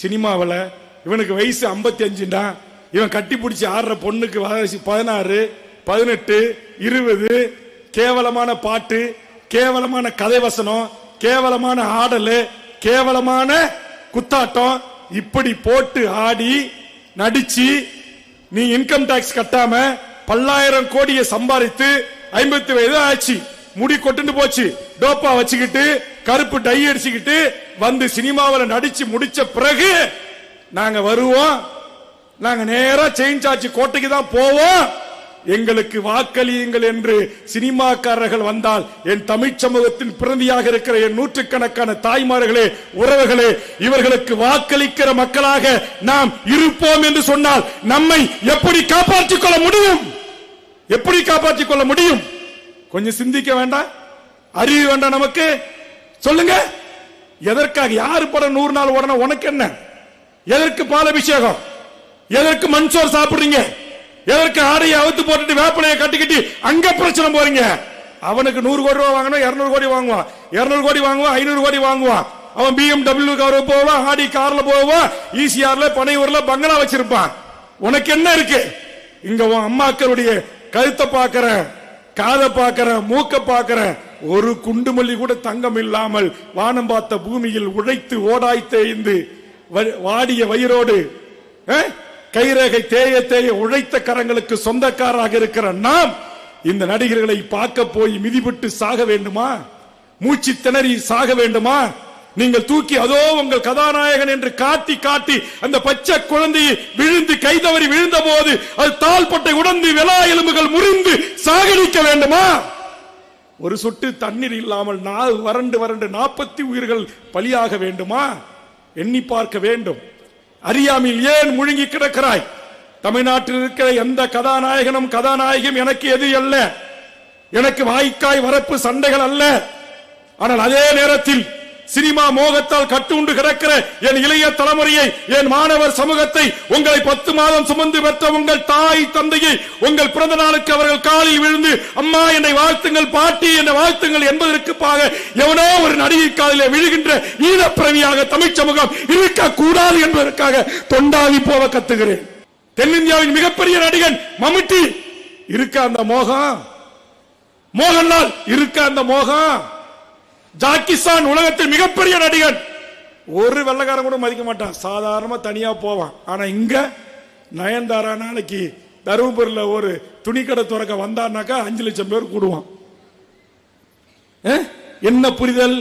சினிமாவில் இவனுக்கு வயசு 55, இவன் கட்டி பிடிச்சி ஆடுற பொண்ணுக்கு வயசு 16, 18, 20. கேவலமான பாட்டு, கேவலமான கதை வசனம், கேவலமான ஆடல், கேவலமான குத்தாட்டம், இப்படி போட்டு ஆடி நடிச்சு நீ இன்கம் டாக்ஸ் கட்டாம பல்லாயிரம் கோடியை சம்பாதித்து 50 வயது ஆச்சு, முடி கொட்டுன்னு போச்சு, டோப்பா வச்சுக்கிட்டு கருப்பு டை அடிச்சுக்கிட்டு வந்து சினிமாவில் நடிச்சு முடிச்ச பிறகு நாங்க வருவோம், நாங்க நேரா செயின் சாட்சி கோட்டைக்கு தான் போவோம், எங்களுக்கு வாக்களியுங்கள் என்று சினிமாக்காரர்கள் வந்தால் என் தமிழ் சமூகத்தின் பிரதியாக இருக்கிற என் நூற்றுக்கணக்கான தாய்மார்களே, உறவுகளே, இவர்களுக்கு வாக்களிக்கிற மக்களாக நாம் இருப்போம் என்று சொன்னால் நம்மை எப்படி காப்பாற்றிக் கொள்ள முடியும்? எப்படி காப்பாற்றிக் கொள்ள முடியும்? கொஞ்சம் சிந்திக்க வேண்டாம்? அறிவு வேண்டாம் நமக்கு? சொல்லுங்க, எதற்காக? யாரு படம் 100 நாள் உடனே உனக்கு என்ன? எதற்கு பாலாபிஷேகம்? எதற்கு மண்சோர் சாப்பிடுறீங்க? எதற்கு ஆடையை அவுத்து போட்டுட்டு வேப்பனையை கட்டிக்கிட்டு அங்க பிரச்சனை போறீங்க? அவனுக்கு 100 கோடி ரூபாய் வாங்கணும், 200 கோடி வாங்குவான், 200 கோடி வாங்குவான், 500 கோடி வாங்குவான். அவன் BMW கார் போவான், ஆடி கார்ல போவான், ஈசிஆர்ல பனையூர்ல பங்களா வச்சிருப்பான். உனக்கு என்ன இருக்கு? இங்க உன் அம்மாக்களுடைய கழுத்தை பாக்குற, காதை பாக்குற, மூக்க பாக்குற, ஒரு குண்டுமல்லி கூட தங்கம் இல்லாமல் வானம் பார்த்த பூமியில் உழைத்து ஓடாய் தேய்ந்து வாடிய வயிறோடு கைரேகை தேய தேய உழைத்த கரங்களுக்கு சொந்தக்காராக இருக்கிற நாம் இந்த நடிகர்களை பார்க்க போய் மிதிபட்டு சாக வேண்டுமா? மூச்சு திணறி சாக வேண்டுமா? நீங்கள் தூக்கி அதோ உங்கள் கதாநாயகன் என்று காட்டி காட்டி அந்த பச்சை குழந்தையை விழுந்து கைதவறி விழுந்த போது அது தாழ்பட்டை உடந்து விலா எலும்புகள் முறிந்து சாகடிக்க வேண்டுமா? ஒரு சொட்டு தண்ணீர் இல்லாமல் வறண்டு வறண்டு 40 உயிர்கள் பலியாக வேண்டுமா? எண்ணி பார்க்க வேண்டும். அறியாமையில் ஏன் முழுங்கி கிடக்கிறாய்? தமிழ்நாட்டில் இருக்கிற எந்த கதாநாயகனும் கதாநாயகம் எனக்கு எது அல்ல, எனக்கு வாய்க்காய் வரப்பு சண்டைகள் அல்ல. ஆனால் அதே நேரத்தில் சினிமா மோகத்தால் கட்டுண்டு கிடக்கிற என் இளைய தலைமுறையை, என் மாணவர் சமூகத்தை, உங்களை 10 மாதம் சுமந்து பெற்ற உங்கள் தாய் தந்தையை உங்கள் பிறந்த நாளுக்கு அவர்கள் காலில் விழுந்து அம்மா என்னை வாழ்த்துங்கள், பாட்டி என்னை வாழ்த்துங்கள் என்பதற்கு எவனோ ஒரு நடிகை காலிலே விழுகின்ற ஈழப்பிரவியாக தமிழ் சமூகம் இருக்க கூடாது என்பதற்காக தொண்டாவி போக கத்துகிறேன். தென்னிந்தியாவின் மிகப்பெரிய நடிகன் மம்முட்டி இருக்க அந்த மோகம், மோகன்லால் இருக்க அந்த மோகம், ஜாக்கிசான் உலகத்தில் மிகப்பெரிய நடிகன், ஒரு வெள்ளக்காரன் கூட மதிக்க மாட்டான், சாதாரணமா தனியா போவான். ஆனா இங்க நயன்தாரா நாளைக்கு தருமபுரியில் ஒரு துணிக்கடை துறக்க வந்தான்னாக்கா 5 லட்சம் பேர் கூடுவான். என்ன புரிதல்?